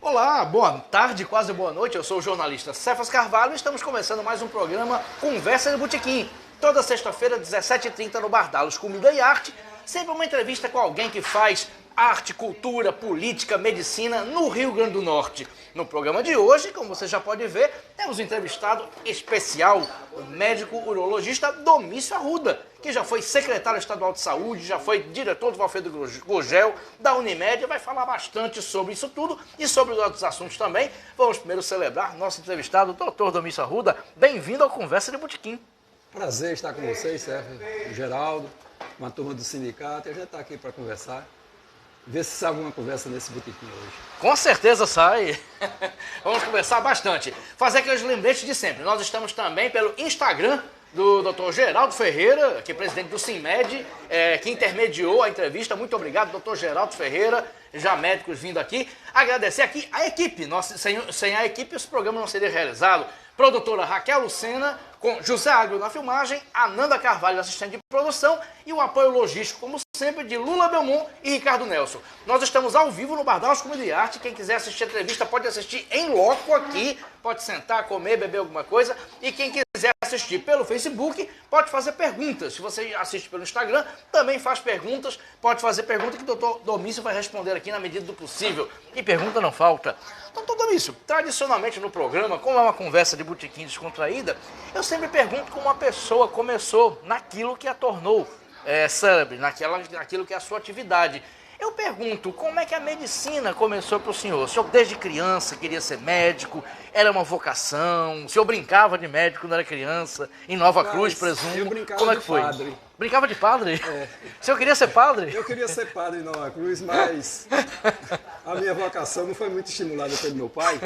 Olá, boa tarde, quase boa noite. Eu sou o jornalista Cefas Carvalho e estamos começando mais um programa Conversa de Botequim. Toda sexta-feira, 17h30, no Bardalos Comida e Arte. Sempre uma entrevista com alguém que faz arte, cultura, política, medicina no Rio Grande do Norte. No programa de hoje, como você já pode ver, temos um entrevistado especial, o médico urologista Domício Arruda, que já foi secretário estadual de saúde, já foi diretor do Valfredo Gurgel, da Unimed, vai falar bastante sobre isso tudo e sobre outros assuntos também. Vamos primeiro celebrar nosso entrevistado, doutor Domício Arruda. Bem-vindo ao Conversa de Botequim. Prazer estar com vocês, Sérgio, o Geraldo, uma turma do sindicato, e a gente está aqui para conversar. Ver se sai alguma conversa nesse botequim hoje. Com certeza sai. Vamos conversar bastante. Fazer aqueles lembretes de sempre. Nós estamos também pelo Instagram do Dr. Geraldo Ferreira, que é presidente do Sinmed, que intermediou a entrevista. Muito obrigado, Dr. Geraldo Ferreira, já médicos vindo aqui. Agradecer aqui a equipe. Sem a equipe esse programa não seria realizado. Produtora Raquel Lucena, com José Agro na filmagem, Ananda Carvalho, assistente de produção, e o apoio logístico, como sempre, de Lula Belmont e Ricardo Nelson. Nós estamos ao vivo no Bardalos Comida e Arte. Quem quiser assistir a entrevista pode assistir em loco aqui, pode sentar, comer, beber alguma coisa. E quem quiser assistir pelo Facebook pode fazer perguntas. Se você assiste pelo Instagram, também faz perguntas. Pode fazer pergunta que o doutor Domício vai responder aqui na medida do possível. E pergunta não falta. Doutor Domício, tradicionalmente no programa, como é uma conversa de botequim descontraída, eu sempre pergunto como uma pessoa começou naquilo que a tornou célebre, naquilo que é a sua atividade. Eu pergunto, como é que a medicina começou para o senhor? O senhor desde criança queria ser médico? Era uma vocação? O senhor brincava de médico quando era criança? Em Nova Cruz, presumo? Eu brincava como é de que foi? padre. Brincava de padre? É. O senhor queria ser padre? Eu queria ser padre em Nova Cruz, mas a minha vocação não foi muito estimulada pelo meu pai.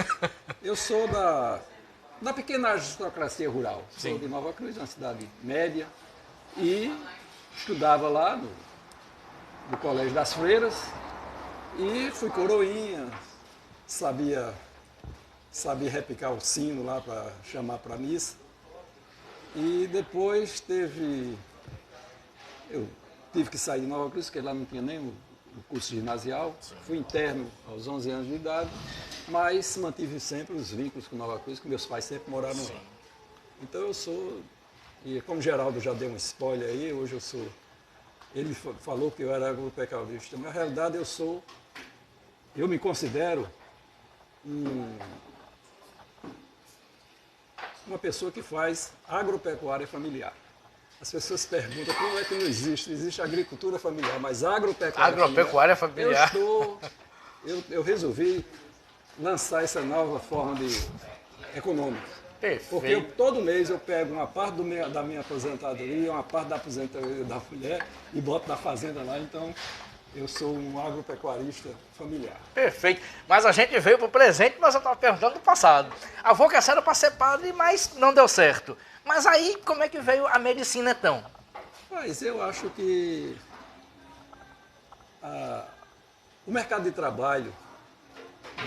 Eu sou da pequena aristocracia rural. Sim. Sou de Nova Cruz, uma cidade média, e estudava lá no Colégio das Freiras e fui coroinha, sabia repicar o sino lá para chamar para a missa. E depois eu tive que sair de Nova Cruz, porque lá não tinha nem o curso ginasial. Fui interno aos 11 anos de idade, mas mantive sempre os vínculos com Nova Cruz, que meus pais sempre moraram lá. Então eu sou, e como o Geraldo já deu um spoiler aí, hoje eu sou. Ele falou que eu era agropecuarista, mas na realidade eu me considero uma pessoa que faz agropecuária familiar. As pessoas perguntam como é que não existe agricultura familiar, mas Agropecuária familiar. Eu resolvi lançar essa nova forma econômica. Perfeito. Porque todo mês eu pego uma parte da minha aposentadoria, uma parte da aposentadoria da mulher e boto na fazenda lá, então eu sou um agropecuarista familiar. Perfeito. Mas a gente veio para o presente, mas eu estava perguntando do passado. A vocação era para ser padre, mas não deu certo. Mas aí, como é que veio a medicina então? Mas eu acho que o mercado de trabalho,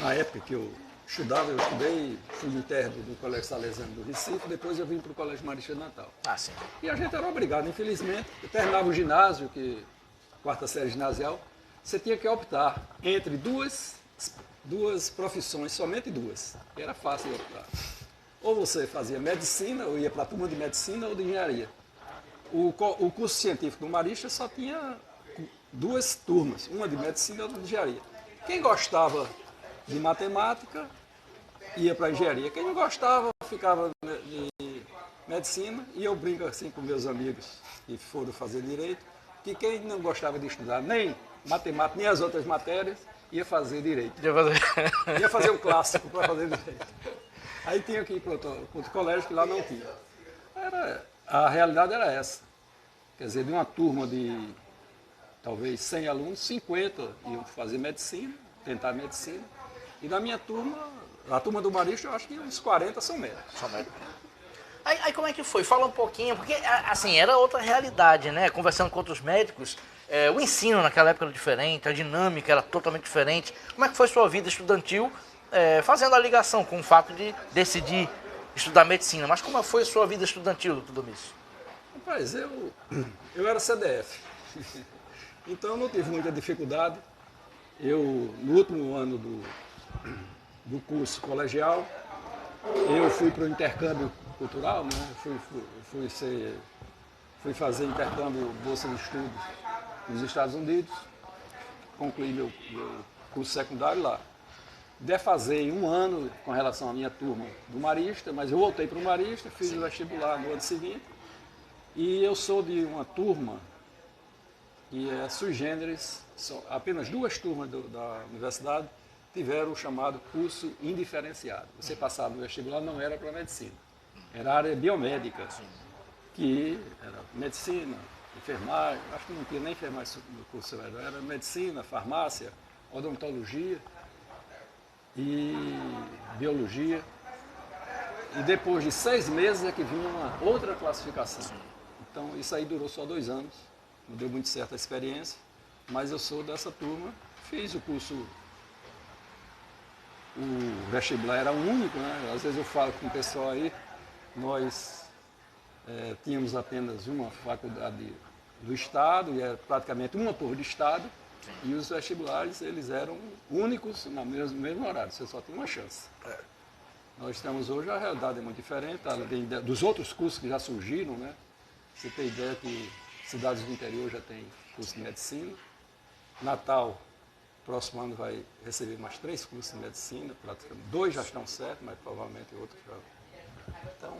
na época que eu estudei, fui interno do Colégio Salesiano do Recife, depois eu vim para o Colégio Marista de Natal. Ah, sim. E a gente era obrigado, infelizmente, eu terminava o ginásio, quarta série ginasial, você tinha que optar entre duas profissões, somente duas. E era fácil de optar. Ou você fazia medicina, ou ia para a turma de medicina ou de engenharia. O curso científico do Marista só tinha duas turmas, uma de medicina e outra de engenharia. Quem gostava de matemática ia para a engenharia. Quem não gostava ficava de medicina, e eu brinco assim com meus amigos que foram fazer direito, que quem não gostava de estudar nem matemática, nem as outras matérias, ia fazer direito. Ia fazer um clássico para fazer direito. Aí tinha que ir para outro colégio que lá não tinha. A realidade era essa. Quer dizer, de uma turma de talvez 100 alunos, 50 iam fazer medicina, tentar medicina. E na minha turma, a turma do Marista, eu acho que uns 40 são médicos. São médicos. Aí como é que foi? Fala um pouquinho, porque assim, era outra realidade, né? Conversando com outros médicos, o ensino naquela época era diferente, a dinâmica era totalmente diferente. Como é que foi sua vida estudantil, fazendo a ligação com o fato de decidir estudar medicina? Mas como foi a sua vida estudantil, doutor Domício? Rapaz, eu era CDF, então eu não tive muita dificuldade. No último ano do curso colegial. Eu fui para o intercâmbio cultural, né? Fui fazer intercâmbio bolsa de estudos nos Estados Unidos, concluí meu curso secundário lá. Defasei um ano com relação à minha turma do Marista, mas eu voltei para o Marista, fiz o vestibular no ano seguinte, e eu sou de uma turma que é sui generis, apenas 2 turmas da universidade tiveram o chamado curso indiferenciado. Você passava no vestibular, não era para medicina, era área biomédica, que era medicina, enfermagem, acho que não tinha nem enfermagem no curso, era medicina, farmácia, odontologia e biologia. E depois de 6 meses é que vinha uma outra classificação. Então isso aí durou só 2 anos, não deu muito certo a experiência, mas eu sou dessa turma, fiz o curso, o vestibular era único, né? Às vezes eu falo com o pessoal aí, nós tínhamos apenas uma faculdade do Estado, e era praticamente uma por de Estado, e os vestibulares eles eram únicos no mesmo horário, você só tinha uma chance. Nós estamos hoje, a realidade é muito diferente, além dos outros cursos que já surgiram, né? Você tem ideia que cidades do interior já tem curso de medicina. Natal, próximo ano, vai receber mais 3 cursos de medicina, praticamente 2 já estão certos, mas provavelmente outros já. Então,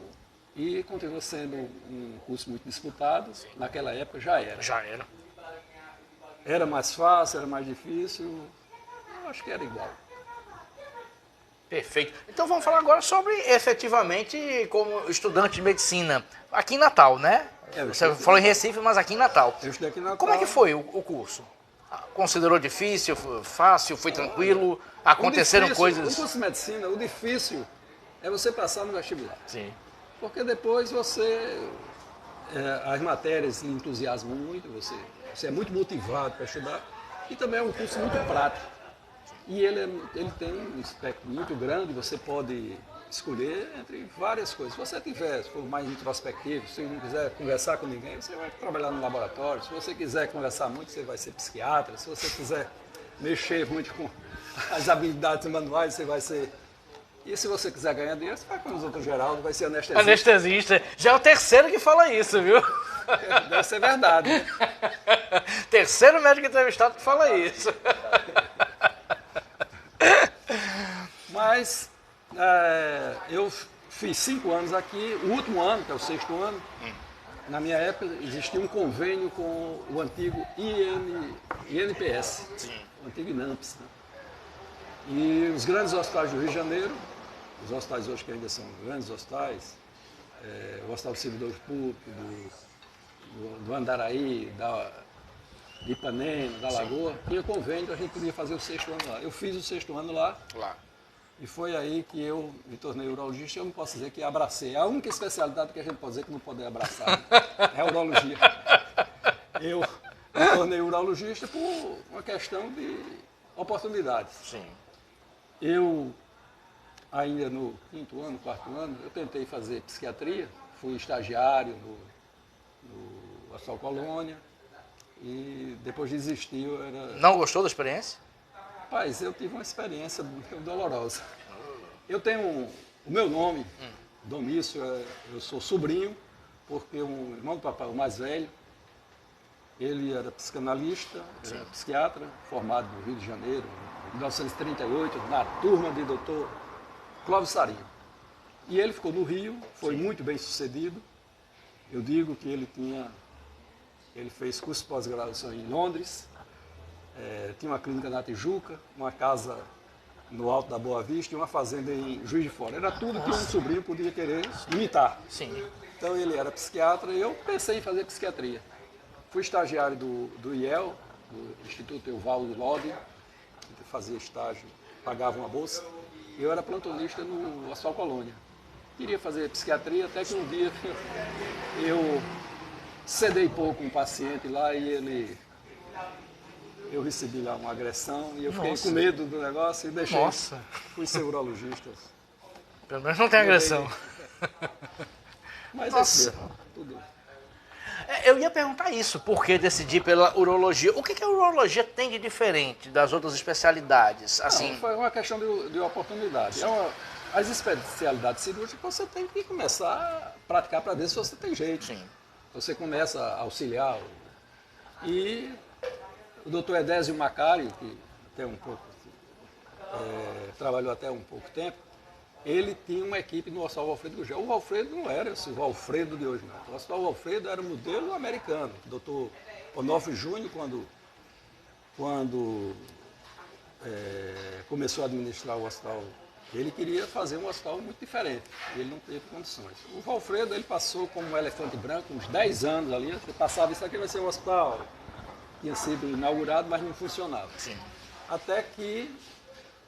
e continua sendo um curso muito disputado, naquela época já era. Já era. Era mais fácil, era mais difícil, eu acho que era igual. Perfeito. Então vamos falar agora sobre, efetivamente, como estudante de medicina, aqui em Natal, né? Você falou em Recife, mas aqui em Natal. Eu estudei aqui em Natal. Como é que foi o curso? Considerou difícil, fácil, foi tranquilo? Aconteceram coisas... O curso de medicina, o difícil é você passar no vestibular. Sim. Porque depois as matérias lhe entusiasmam muito, você é muito motivado para estudar, e também é um curso muito prático. E ele tem um espectro muito grande, você pode escolher entre várias coisas. Se você se for mais introspectivo, se não quiser conversar com ninguém, você vai trabalhar no laboratório. Se você quiser conversar muito, você vai ser psiquiatra. Se você quiser mexer muito com as habilidades manuais, você vai ser... E se você quiser ganhar dinheiro, você vai com os outros Geraldo, vai ser anestesista. Anestesista. Já é o terceiro que fala isso, viu? Deve ser verdade. Terceiro médico entrevistado que fala isso. Mas eu fiz 5 anos aqui, o último ano, que é o 6º ano, na minha época existia um convênio com o antigo INPS, o antigo INAMPS. Né? E os grandes hospitais do Rio de Janeiro, os hospitais hoje que ainda são grandes hospitais, o Hospital dos Servidores Públicos, do Andaraí, de Ipanema, da Lagoa, tinha convênio, a gente podia fazer o 6º ano lá. Eu fiz o 6º ano lá. E foi aí que eu me tornei urologista. Eu não posso dizer que abracei. A única especialidade que a gente pode dizer que não pode abraçar, né? É a urologia. Eu me tornei urologista por uma questão de oportunidades. Sim. Eu, ainda no 5º ano, 4º ano, eu tentei fazer psiquiatria. Fui estagiário no Hospital Colônia. E depois desisti. Não gostou da experiência? Rapaz, eu tive uma experiência dolorosa. Eu tenho o meu nome, Domício, eu sou sobrinho, porque um irmão do papai, o mais velho, ele era psicanalista, era psiquiatra, formado no Rio de Janeiro, em 1938, na turma de doutor Clóvis Sarinho. E ele ficou no Rio, foi muito bem sucedido. Eu digo que ele fez curso de pós-graduação em Londres, tinha uma clínica na Tijuca, uma casa no Alto da Boa Vista e uma fazenda em Juiz de Fora. Era tudo que um sobrinho podia querer imitar. Sim. Então ele era psiquiatra e eu pensei em fazer psiquiatria. Fui estagiário do IEL, do Instituto Evaldo Lodi, fazia estágio, pagava uma bolsa. E eu era plantonista no Hospital Colônia. Queria fazer psiquiatria até que um dia eu cedei pouco um paciente lá e eu recebi lá uma agressão e eu fiquei com medo do negócio e deixei. Fui ser urologista. Pelo menos não tem agressão. Mas é tudo. Eu ia perguntar isso, por que decidir pela urologia? O que a urologia tem de diferente das outras especialidades? Assim, Não, foi uma questão de oportunidade. As especialidades cirúrgicas você tem que começar a praticar para ver se você tem jeito. sim. Você começa a auxiliar. E o doutor Edésio Macário, que tem um pouco, trabalhou até um pouco tempo, ele tinha uma equipe no Hospital Alfredo Gugel. O Alfredo não era esse o Alfredo de hoje, não. O Hospital Alfredo era um modelo americano. O doutor Onofre Júnior, quando começou a administrar o hospital, ele queria fazer um hospital muito diferente. Ele não teve condições. O Valfredo, ele passou como um elefante branco uns 10 anos ali. Você passava, isso aqui vai ser um hospital. Tinha sido inaugurado, mas não funcionava. Sim. Até que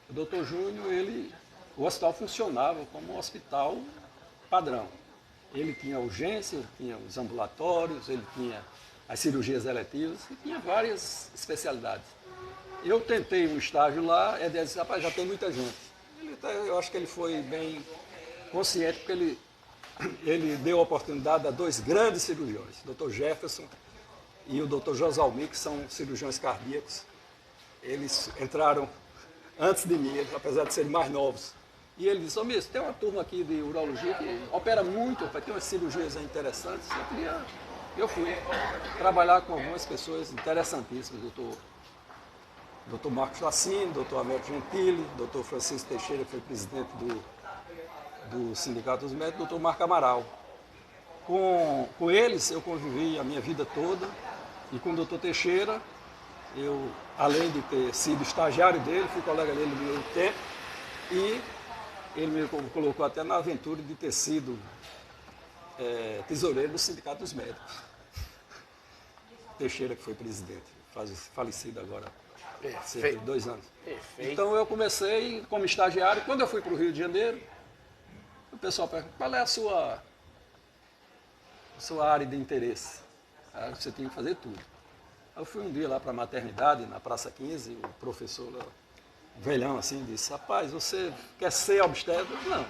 o doutor Júnior, o hospital funcionava como um hospital padrão. Ele tinha urgência, ele tinha os ambulatórios, ele tinha as cirurgias eletivas e tinha várias especialidades. Eu tentei um estágio lá, disse, rapaz, já tem muita gente. Eu acho que ele foi bem consciente, porque ele deu oportunidade a dois grandes cirurgiões, o Dr. Jefferson e o Dr. Josalmir, que são cirurgiões cardíacos. Eles entraram antes de mim, apesar de serem mais novos. E ele disse, Miss, tem uma turma aqui de urologia que opera muito, tem umas cirurgias interessantes. Eu fui trabalhar com algumas pessoas interessantíssimas, Dr. Marcos Lassino, Dr. Américo Gentili, Dr. Francisco Teixeira, que foi presidente do Sindicato dos Médicos, Dr. Marco Amaral. Com eles eu convivi a minha vida toda, e com o Dr. Teixeira, eu, além de ter sido estagiário dele, fui colega dele no meu tempo, e ele me colocou até na aventura de ter sido tesoureiro do Sindicato dos Médicos. Teixeira, que foi presidente, falecido agora. Cerca de 2 anos. Perfeito. Então eu comecei como estagiário. Quando eu fui para o Rio de Janeiro, o pessoal perguntou, qual é a sua área de interesse? Aí você tem que fazer tudo. Aí eu fui um dia lá para a maternidade, na Praça 15, o professor lá, velhão assim, disse, rapaz, você quer ser obstetra? Não.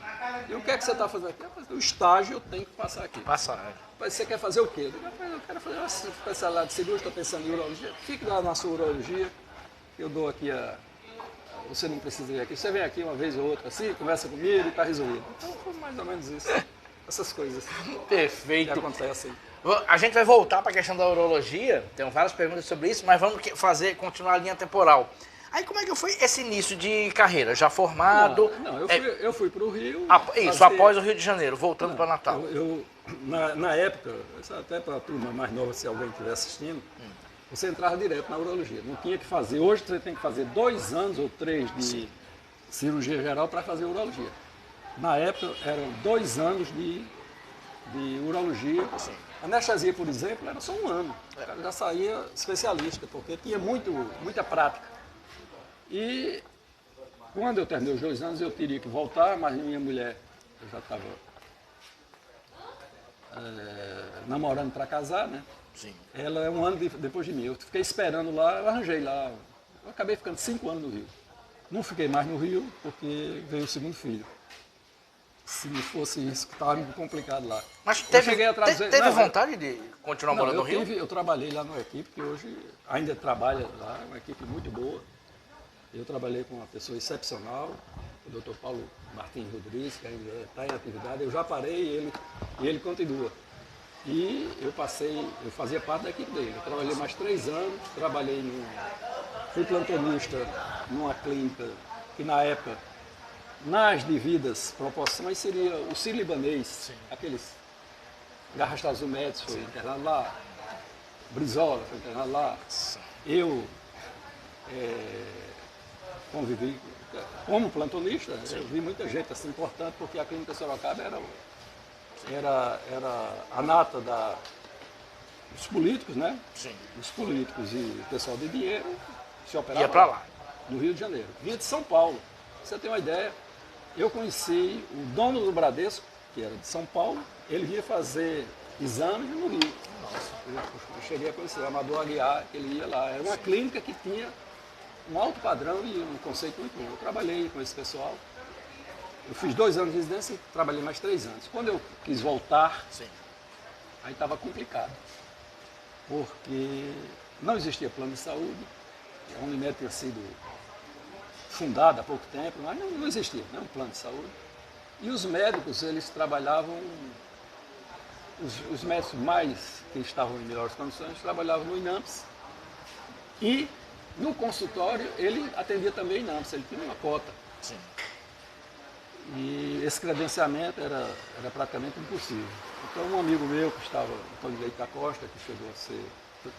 E o que é que você está fazendo aqui? O estágio eu tenho que passar aqui. Passar. Rapaz, você quer fazer o quê? Eu quero fazer uma especialidade de cirurgia, estou pensando em urologia. Fique lá na sua urologia. Eu dou aqui você não precisa vir aqui. Você vem aqui uma vez ou outra assim, conversa comigo e está resolvido. Então foi mais ou menos isso. Essas coisas Perfeito. que acontecem. A gente vai voltar para a questão da urologia, tem várias perguntas sobre isso, mas vamos continuar a linha temporal. Aí como é que foi esse início de carreira? Já formado? Não, eu fui para o Rio. Isso, após o Rio de Janeiro, voltando para Natal. Na época, até para a turma mais nova, se alguém estiver assistindo, você entrava direto na urologia. Não tinha que fazer. Hoje você tem que fazer 2 anos ou 3 de cirurgia geral para fazer urologia. Na época eram 2 anos de urologia. Sim. Anestesia, por exemplo, era só 1 ano. O cara já saía especialista, porque tinha muita prática. E quando eu terminei os 2 anos, eu teria que voltar, mas minha mulher, eu já estava namorando para casar, né? Sim. Ela é 1 ano depois de mim. Eu fiquei esperando lá, eu arranjei lá. Eu acabei ficando 5 anos no Rio. Não fiquei mais no Rio porque veio o segundo filho. Se não fosse isso, que estava muito complicado lá. Mas teve vontade de continuar morando no Rio? Eu trabalhei lá numa equipe que hoje ainda trabalha lá, uma equipe muito boa. Eu trabalhei com uma pessoa excepcional, o Dr. Paulo Martins Rodrigues, que ainda está em atividade. Eu já parei e ele continua. E eu fazia parte da equipe dele. Eu trabalhei mais 3 anos, fui plantonista numa clínica que na época, nas devidas proporções, seria o Sírio-Libanês, aqueles Garras Azul Médicos foi internado lá, Brizola foi internado lá. Eu convivi como plantonista, eu vi muita gente assim importante, porque a clínica Sorocaba era a nata dos políticos, né? Sim. Os políticos e o pessoal de dinheiro se operava ia para lá. No Rio de Janeiro. Vinha de São Paulo. Pra você ter uma ideia, eu conheci o dono do Bradesco, que era de São Paulo, ele vinha fazer exames no Rio. Nossa. Eu cheguei a conhecer o Amador Aguiar, que ele ia lá. Era uma clínica que tinha um alto padrão e um conceito muito bom. Eu trabalhei com esse pessoal. Eu fiz 2 anos de residência e trabalhei mais 3 anos. Quando eu quis voltar, aí estava complicado. porque não existia plano de saúde. A Unimed tinha sido fundada há pouco tempo, mas não existia, um plano de saúde. E os médicos, eles trabalhavam, os médicos mais que estavam em melhores condições, trabalhavam no INAMPS. E no consultório, ele atendia também o INAMPS, ele tinha uma cota. Sim. E esse credenciamento era praticamente impossível. Então, um amigo meu que estava, Antônio Leite da Costa, que chegou a ser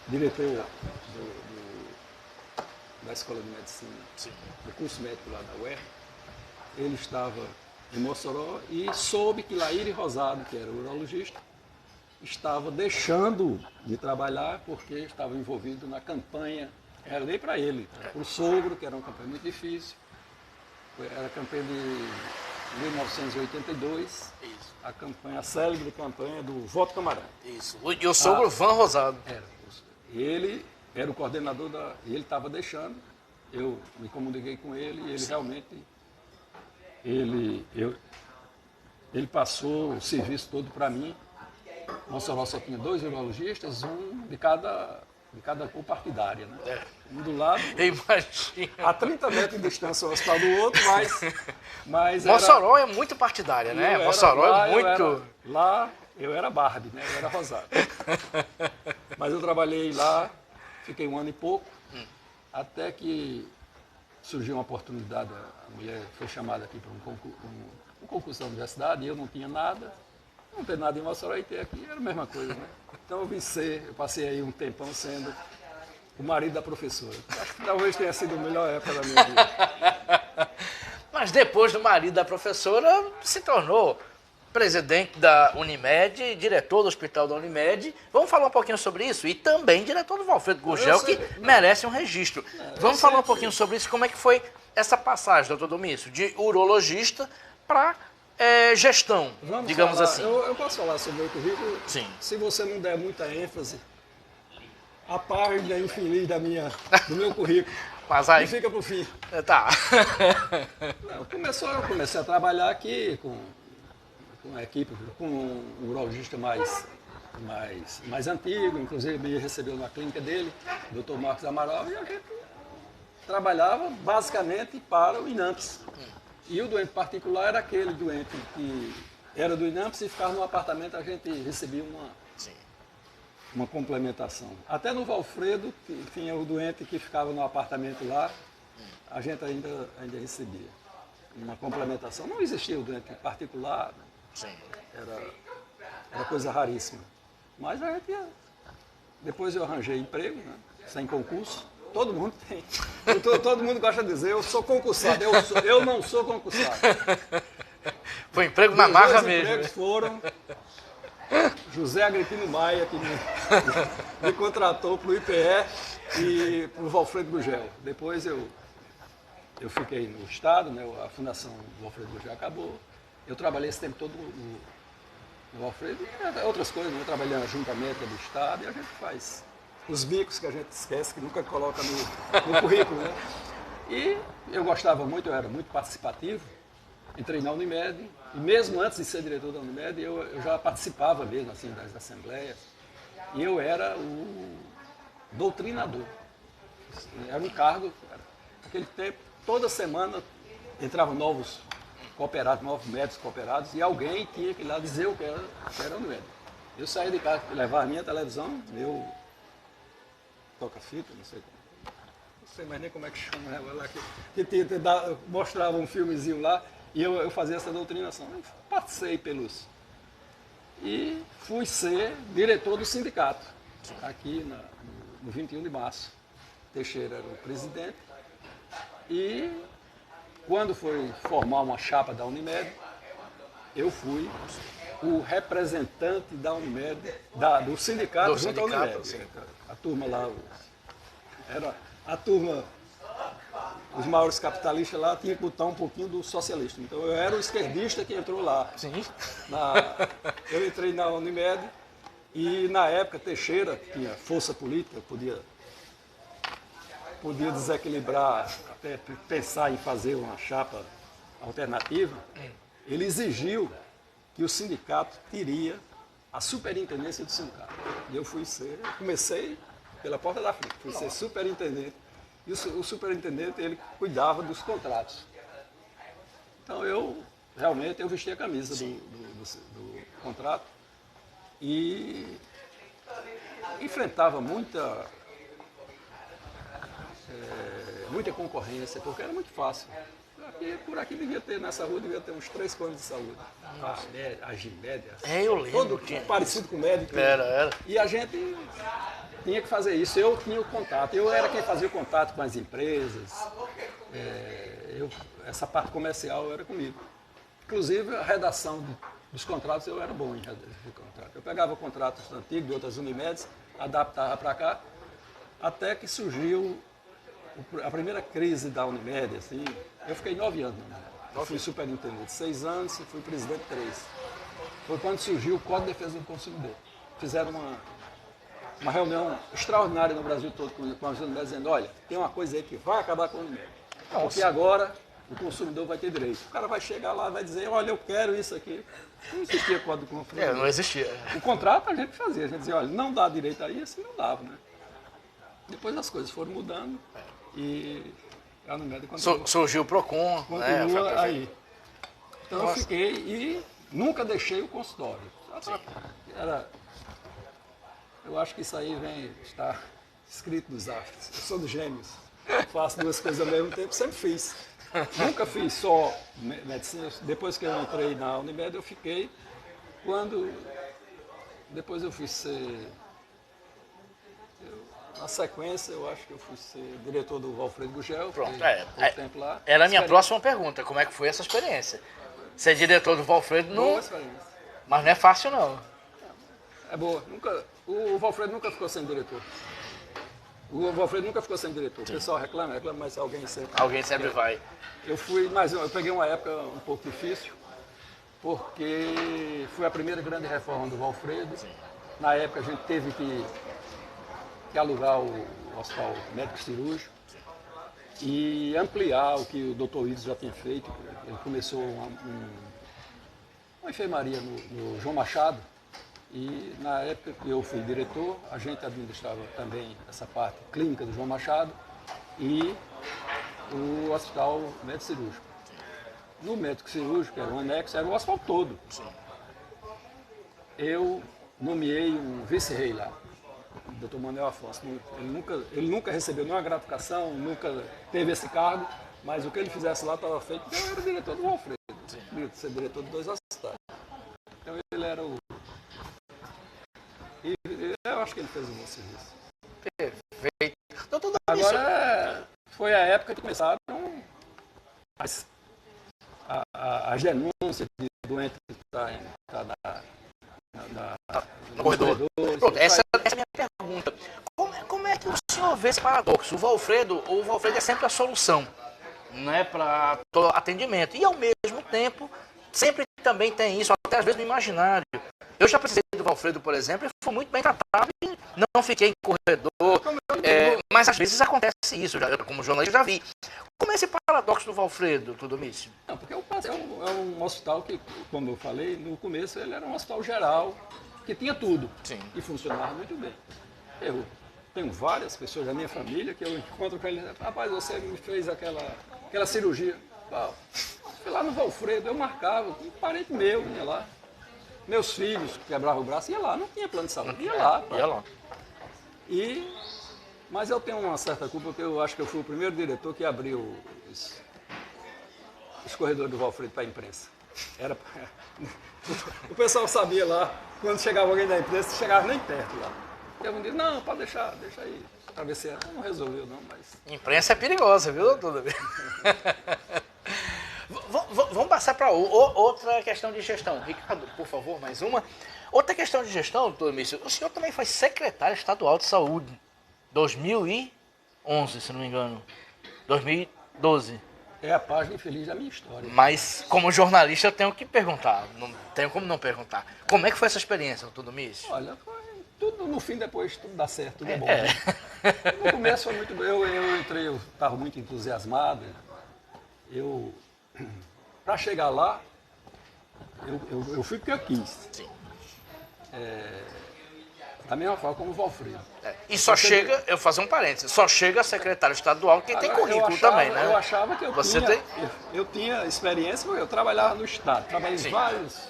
diretor da Escola de Medicina, sim, do curso médico lá da UER, ele estava em Mossoró e soube que Laíre Rosado, que era urologista, estava deixando de trabalhar porque estava envolvido na campanha, era nem para ele, para o sogro, que era uma campanha muito difícil, era a campanha de 1982, isso, a célebre campanha do Voto Camarada. Isso, e o sogro Van Rosado. Ele era o coordenador e ele estava deixando, eu me comuniquei com ele e ele, sim, realmente, ele passou o serviço todo para mim. Mossoró só tinha 2 urologistas, um de cada cor partidária, né? Um do lado, a 30 metros de distância um hospital do outro, mas Mossoró é muito partidária, né? Mossoró é muito... Lá eu era Barbie, né? Eu era Rosado. Mas eu trabalhei lá, fiquei 1 ano e pouco, até que surgiu uma oportunidade, a mulher foi chamada aqui para um concurso da universidade, e eu não tinha nada. Não ter nada em Mossoró e ter aqui era a mesma coisa, né? Então eu passei aí um tempão sendo o marido da professora. Acho que talvez tenha sido a melhor época da minha vida. Mas depois do marido da professora, se tornou presidente da Unimed, diretor do hospital da Unimed. Vamos falar um pouquinho sobre isso? E também diretor do Valfredo Gurgel, que merece um registro. Vamos falar um pouquinho sobre isso, como é que foi essa passagem, doutor Domício, de urologista para gestão, digamos assim. Eu posso falar sobre o meu currículo? Sim. Se você não der muita ênfase, a página infeliz do meu currículo, mas aí fica para o fim. Tá. Eu comecei a trabalhar aqui com a equipe, com um urologista mais antigo, inclusive me recebeu na clínica dele, o Dr. Marcos Amaral, e a gente trabalhava basicamente para o INAMPS. E o doente particular era aquele doente que era do INAMPS e ficava no apartamento, a gente recebia uma complementação. Até no Valfredo, que tinha o doente que ficava no apartamento lá, a gente ainda recebia uma complementação. Não existia o doente particular, sim, era coisa raríssima. Mas a gente depois eu arranjei emprego, né, sem concurso. Todo mundo tem. Todo mundo gosta de dizer, eu sou concursado. Eu não sou concursado. Foi emprego na marra mesmo. Os empregos foram José Agripino Maia, que me contratou para o IPE e para o Valfredo Gurgel. Depois eu fiquei no Estado, né, a Fundação Valfredo Gurgel acabou. Eu trabalhei esse tempo todo no Valfredo e outras coisas. Eu trabalhei na Junta Médica do Estado e a gente faz os bicos que a gente esquece, que nunca coloca no currículo, né? E eu gostava muito, eu era muito participativo. Entrei na Unimed, e mesmo antes de ser diretor da Unimed, eu já participava mesmo assim, das assembleias. E eu era o doutrinador. Era um cargo, naquele tempo, toda semana entravam novos cooperados, novos médicos cooperados, e alguém tinha que ir lá dizer o que era a Unimed. Eu saía de casa, levava a minha televisão, meu toca-fita, não sei mais nem como é que chama ela lá, que mostrava um filmezinho lá, e eu fazia essa doutrinação. Eu passei e fui ser diretor do sindicato, aqui no 21 de março. Teixeira era o presidente, e quando foi formar uma chapa da Unimed, eu fui o representante da Unimed, do sindicato junto à Unimed. A turma lá, era a turma, os maiores capitalistas lá tinham que botar um pouquinho do socialista. Então eu era o esquerdista que entrou lá. Sim. Eu entrei na Unimed e na época Teixeira tinha força política, podia desequilibrar, até pensar em fazer uma chapa alternativa. Ele exigiu que o sindicato teria a superintendência do sindicato. E eu comecei pela porta da frente, fui ser superintendente. E o superintendente, ele cuidava dos contratos. Então realmente eu vesti a camisa do contrato e enfrentava muita concorrência, porque era muito fácil. Por aqui nessa rua devia ter uns 3 planos de saúde. A Gimédia. Eu lembro. Todo parecido com o médico. Era. E a gente tinha que fazer isso. Eu tinha o contato. Eu era quem fazia o contato com as empresas. Essa parte comercial era comigo. Inclusive, a redação dos contratos eu era bom em redação de contrato. Eu pegava contratos antigos de outras Unimedes, adaptava para cá, até que surgiu a primeira crise da Unimed, assim, eu fiquei 9 anos na Unimed. Eu fui superintendente 6 anos e fui presidente 3. Foi quando surgiu o Código de Defesa do Consumidor. Fizeram uma reunião extraordinária no Brasil todo com as Unimed, dizendo, olha, tem uma coisa aí que vai acabar com a Unimed. Porque agora o consumidor vai ter direito. O cara vai chegar lá e vai dizer, olha, eu quero isso aqui. Não existia Código do Consumidor. Não existia. O contrato a gente fazia, a gente dizia, olha, não dá direito aí, assim não dava, né? Depois as coisas foram mudando. E a Unimed surgiu o PROCON, continua aí. Então eu fiquei e nunca deixei o consultório. Eu acho que isso aí está escrito nos astros. Eu sou dos Gêmeos, faço 2 coisas ao mesmo tempo, sempre fiz. Nunca fiz só medicina. Depois que eu entrei na Unimed, eu fiquei. Depois eu fui ser. Na sequência, eu acho que eu fui ser diretor do Valfredo Gugel. Pronto, tempo lá. Era a minha próxima pergunta, como é que foi essa experiência? Ser diretor do Valfredo não... Mas não é fácil, não. É boa. O Valfredo nunca ficou sem diretor. O Valfredo nunca ficou sem diretor. O pessoal reclama, mas alguém sempre vai. Mas eu peguei uma época um pouco difícil, porque foi a primeira grande reforma do Valfredo. Sim. Na época a gente teve que alugar o hospital médico cirúrgico e ampliar o que o Dr. Ides já tinha feito. Ele começou uma enfermaria no João Machado e na época que eu fui diretor, a gente administrava também essa parte clínica do João Machado e o hospital médico cirúrgico. No médico cirúrgico, era um anexo, era o hospital todo. Eu nomeei um vice-rei lá, o Dr. Manuel Afonso. Ele nunca recebeu nenhuma gratificação, nunca teve esse cargo, mas o que ele fizesse lá estava feito, porque eu era diretor do Valfredo, ser diretor de 2 hospitais. Então ele era o... E eu acho que ele fez um bom serviço. Perfeito. Agora foi a época que começaram as denúncias de doente que está no corredor. Pronto, essa é a minha pergunta. Como é que o senhor vê esse paradoxo? O Valfredo é sempre a solução, né, para todo atendimento. E ao mesmo tempo, sempre também tem isso, até às vezes no imaginário. Eu já precisei do Valfredo, por exemplo, e fui muito bem tratado e não fiquei em corredor. Mas às vezes acontece isso, como jornalista já vi. Como é esse paradoxo do Valfredo, Tudomício? Não, porque é um hospital que, como eu falei, no começo ele era um hospital geral, que tinha tudo. Sim. E funcionava muito bem. Eu tenho várias pessoas da minha família que eu encontro com eles, rapaz, você me fez aquela cirurgia. Fui lá no Valfredo, eu marcava, um parente meu ia lá. Meus filhos quebravam o braço, ia lá, não tinha plano de saúde, ia lá. Mas eu tenho uma certa culpa, porque eu acho que eu fui o primeiro diretor que abriu os corredores do Valfredo para a imprensa. O pessoal sabia lá, quando chegava alguém da imprensa, não chegava nem perto lá. E alguém disse, não, pode deixa aí, travesseira. Não resolveu não, mas... Imprensa é perigosa, viu, doutor? Vamos passar para outra questão de gestão. Ricardo, por favor, mais uma. Outra questão de gestão, doutor Mício, o senhor também foi secretário estadual de saúde, 2011, se não me engano, 2012. É a página infeliz da minha história. Mas, como jornalista, eu tenho que perguntar, não tenho como não perguntar. Como é que foi essa experiência, doutor Mício? Olha, foi tudo, no fim, depois, tudo dá certo, tudo é bom. Né? No começo foi muito bom, eu entrei, eu estava muito entusiasmado, para chegar lá, eu fui porque eu quis. Sim. da mesma forma como o Valfredo. E só chega, eu vou fazer um parênteses, só chega secretário estadual quem tem Agora, currículo também, né? Eu achava que Você eu tinha experiência, porque eu trabalhava no Estado, trabalhei em vários,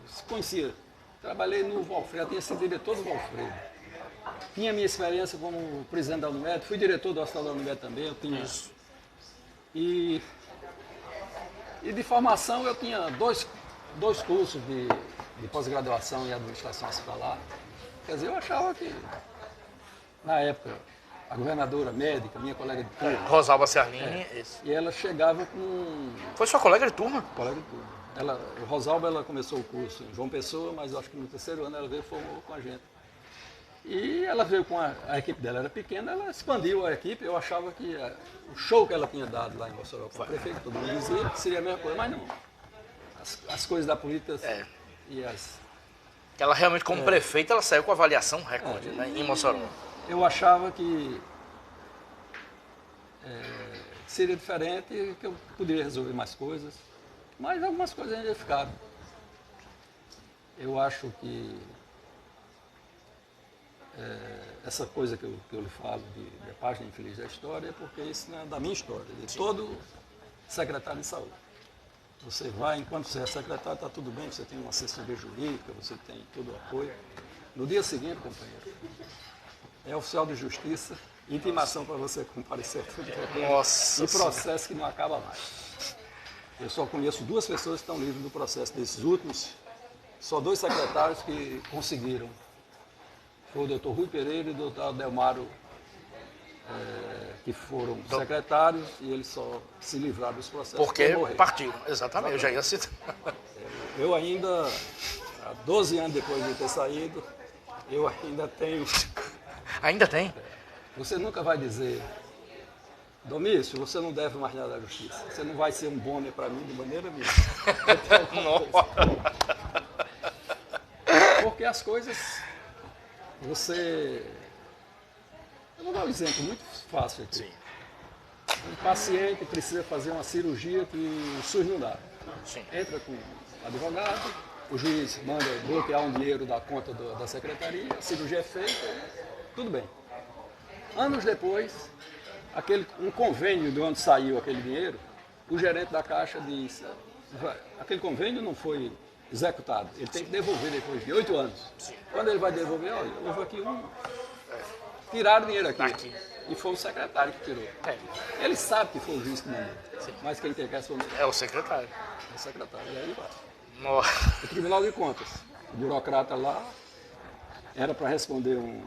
se conhecia. Trabalhei no Valfredo, eu tinha sido diretor do Valfredo. Tinha minha experiência como presidente da Unimed, fui diretor do Hospital da Unimed também, eu tinha. Isso. E de formação eu tinha dois cursos de pós-graduação em administração hospitalar. Quer dizer, eu achava que, na época, a governadora médica, minha colega de turma, Rosalba Ciarline, isso. e ela chegava com Foi sua colega de turma? colega de turma. Rosalba, ela começou o curso em João Pessoa, mas eu acho que no terceiro ano ela veio e formou com a gente. E ela veio com a equipe dela, era pequena, ela expandiu a equipe. Eu achava que o show que ela tinha dado lá em Mossoró com o prefeito, todo mundo dizia que seria a mesma coisa, mas não. As coisas da política e as... Ela realmente, como prefeita, ela saiu com avaliação recorde, né, em Mossoró. Eu achava que seria diferente, que eu poderia resolver mais coisas, mas algumas coisas ainda ficaram. Eu acho que essa coisa que eu lhe falo de página infeliz da história é porque isso não é da minha história, de todo secretário de saúde. Você vai, enquanto você é secretário, está tudo bem, você tem uma assessoria jurídica, você tem todo o apoio. No dia seguinte, companheiro, é oficial de justiça, intimação para você comparecer tudo de repente, Nossa e processo que não acaba mais. Eu só conheço 2 pessoas que estão livres do processo desses últimos, só 2 secretários que conseguiram. Foi o doutor Rui Pereira e o doutor Adelmaro, que foram secretários, e eles só se livraram dos processos. Porque partiram, exatamente, eu já ia citar. Eu ainda, há 12 anos depois de ter saído, eu ainda tenho... Ainda tem? Você nunca vai dizer, Domício, você não deve mais nada à justiça. Você não vai ser um bônus para mim de maneira nenhuma. Porque as coisas, eu vou dar um exemplo muito fácil aqui. Sim. Um paciente precisa fazer uma cirurgia que o SUS não dá. Sim. Entra com o advogado, o juiz manda bloquear um dinheiro da conta da secretaria, a cirurgia é feita, tudo bem. Anos depois, um convênio de onde saiu aquele dinheiro, o gerente da Caixa disse, aquele convênio não foi executado, ele tem que devolver depois de 8 anos. Quando ele vai devolver, olha, houve aqui tiraram o dinheiro aqui. E foi o secretário que tirou. Ele sabe que foi o juiz que mandou, mas quem tem que responder É o secretário. é o secretário. E aí vai. Nossa. O Tribunal de Contas, o burocrata lá, era para responder um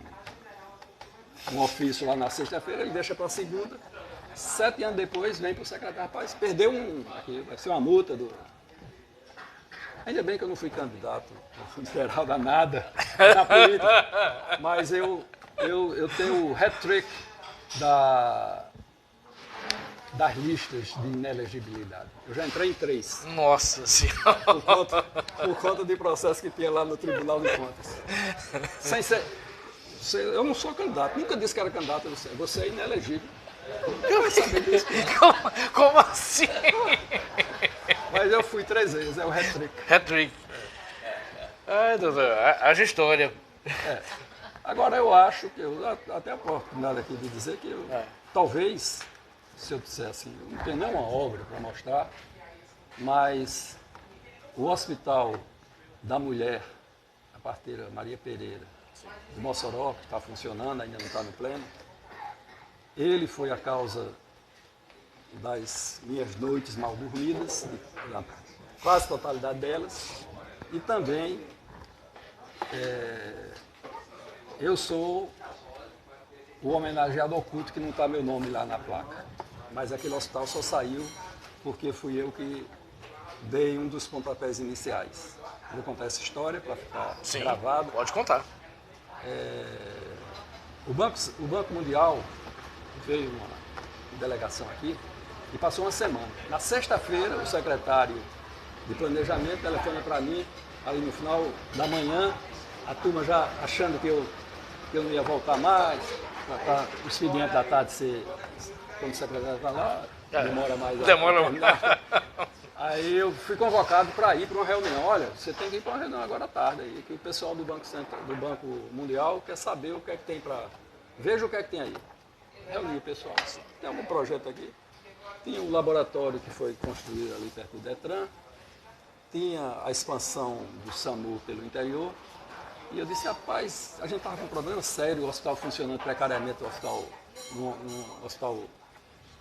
ofício lá na sexta-feira, ele deixa para a segunda. 7 anos depois, vem para o secretário, rapaz, perdeu aqui, vai ser uma multa do... Ainda bem que eu não fui candidato federal a nada na política, mas eu tenho o hat-trick das listas de inelegibilidade. Eu já entrei em 3. Nossa Senhora. Por conta de processo que tinha lá no Tribunal de Contas. Eu não sou candidato, nunca disse que era candidato, você é inelegível. Eu vou saber disso. Como assim? Mas eu fui 3 vezes, é o hat-trick. Hat-trick. Ai, doutor, haja história. Agora eu acho que, eu até a oportunidade aqui de dizer que talvez, se eu disser assim, eu não tenho nenhuma obra para mostrar, mas o Hospital da Mulher, a parteira Maria Pereira, de Mossoró, que está funcionando, ainda não está no pleno, ele foi a causa das minhas noites mal dormidas, na quase totalidade delas, e também eu sou o homenageado oculto que não está meu nome lá na placa. Mas aquele hospital só saiu porque fui eu que dei um dos pontapés iniciais. Vou contar essa história para ficar gravado. Pode contar. O Banco Mundial veio uma delegação aqui e passou uma semana. Na sexta-feira, o secretário de Planejamento telefona para mim, ali no final da manhã, a turma já achando que eu não ia voltar mais, para o expediente da tarde ser, quando o secretário está lá, demora mais. Demora mais. Aí eu fui convocado para ir para uma reunião. Olha, você tem que ir para uma reunião agora à tarde, aí, que o pessoal do Banco Central, do Banco Mundial quer saber o que é que tem para... Veja o que é que tem aí. Reuni o pessoal. Tem algum projeto aqui? Tinha um laboratório que foi construído ali perto do Detran, tinha a expansão do SAMU pelo interior, e eu disse, rapaz, a gente estava com um problema sério, o hospital funcionando precariamente, num hospital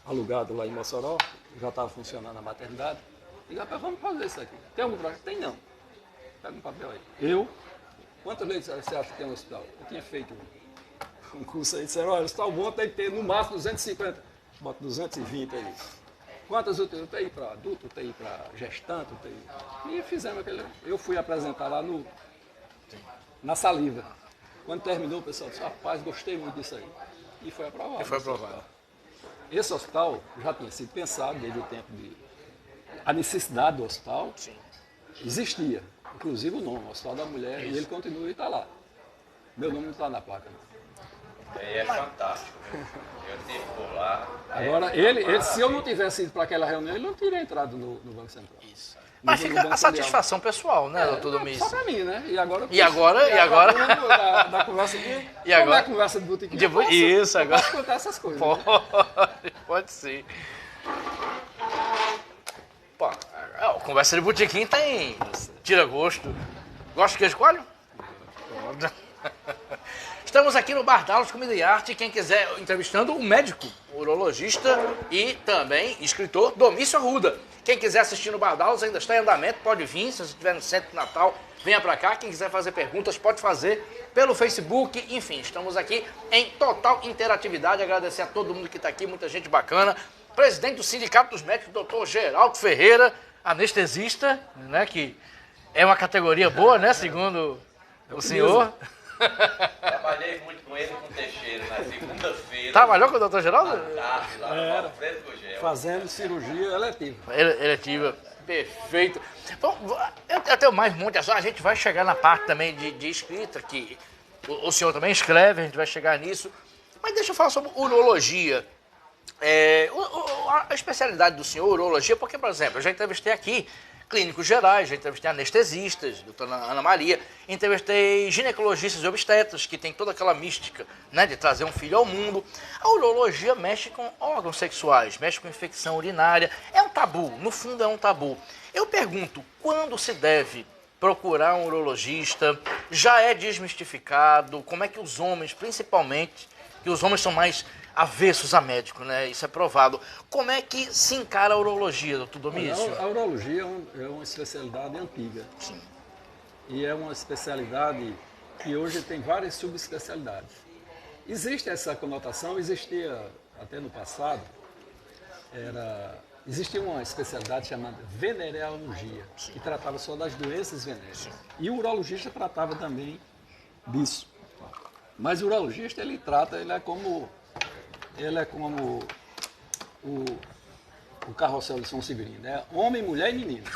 alugado lá em Mossoró, já estava funcionando a maternidade. E rapaz, vamos fazer isso aqui. Tem algum projeto? Tem não. Pega um papel aí. Quantos leitos você acha que tem no hospital? Eu tinha feito um curso aí, disseram, olha, o hospital bom tem que ter no máximo 250. Bota 220 aí. Quantas UTI? UTI para adulto, UTI para gestante, UTI. E fizemos aquele... Eu fui apresentar lá na saliva. Quando terminou, o pessoal disse, rapaz, gostei muito disso aí. E foi aprovado. E foi aprovado. Esse hospital já tinha sido pensado desde o tempo de... A necessidade do hospital existia. Inclusive o nome, Hospital da Mulher, e ele continua e está lá. Meu nome não está na placa. É fantástico. Eu tive por lá. Agora, se eu não tivesse ido para aquela reunião, ele não teria entrado no Banco Central. Isso. Mas fica a satisfação pessoal, né, doutor Domício? Só para mim, né? E agora? Da conversa aqui. E agora? Como é a conversa de botequim? Isso, agora. Posso contar essas coisas. Pode ser. Pô, a conversa de botequim tem... Tira gosto. Gosta de queijo coalho? Estamos aqui no Bar Dallas Comida e Arte. Quem quiser, entrevistando o médico, o urologista e também escritor Domício Arruda. Quem quiser assistir no Bar Dallas ainda está em andamento, pode vir. Se você estiver no Centro de Natal, venha para cá. Quem quiser fazer perguntas, pode fazer pelo Facebook. Enfim, estamos aqui em total interatividade. Agradecer a todo mundo que está aqui, muita gente bacana. Presidente do Sindicato dos Médicos, doutor Geraldo Ferreira, anestesista, né, que é uma categoria boa, né, segundo o senhor. Trabalhei muito com ele com o Teixeira na segunda-feira. Trabalhou com o doutor Geraldo? Lá no frente do Gel. Fazendo cirurgia eletiva. Eletiva, perfeito. Bom, eu tenho mais um monte de assunto. A gente vai chegar na parte também de escrita, que o senhor também escreve, a gente vai chegar nisso. Mas deixa eu falar sobre urologia. A especialidade do senhor, urologia, porque, por exemplo, eu já entrevistei aqui clínicos gerais, já entrevistei anestesistas, doutora Ana Maria, entrevistei ginecologistas e obstetras, que tem toda aquela mística, né, de trazer um filho ao mundo. A urologia mexe com órgãos sexuais, mexe com infecção urinária, é um tabu, no fundo é um tabu. Eu pergunto, quando se deve procurar um urologista? Já é desmistificado? Como é que os homens, principalmente, que os homens são mais avessos a médico, né? Isso é provado. Como é que se encara a urologia, doutor Domício? A urologia é uma especialidade antiga. Sim. E é uma especialidade que hoje tem várias subespecialidades. Existe essa conotação, existia até no passado, existia uma especialidade chamada venereologia, que tratava só das doenças venéreas. E o urologista tratava também disso. Mas o urologista, ele é como o carrossel de São Severino, né? Homem, mulher e menino.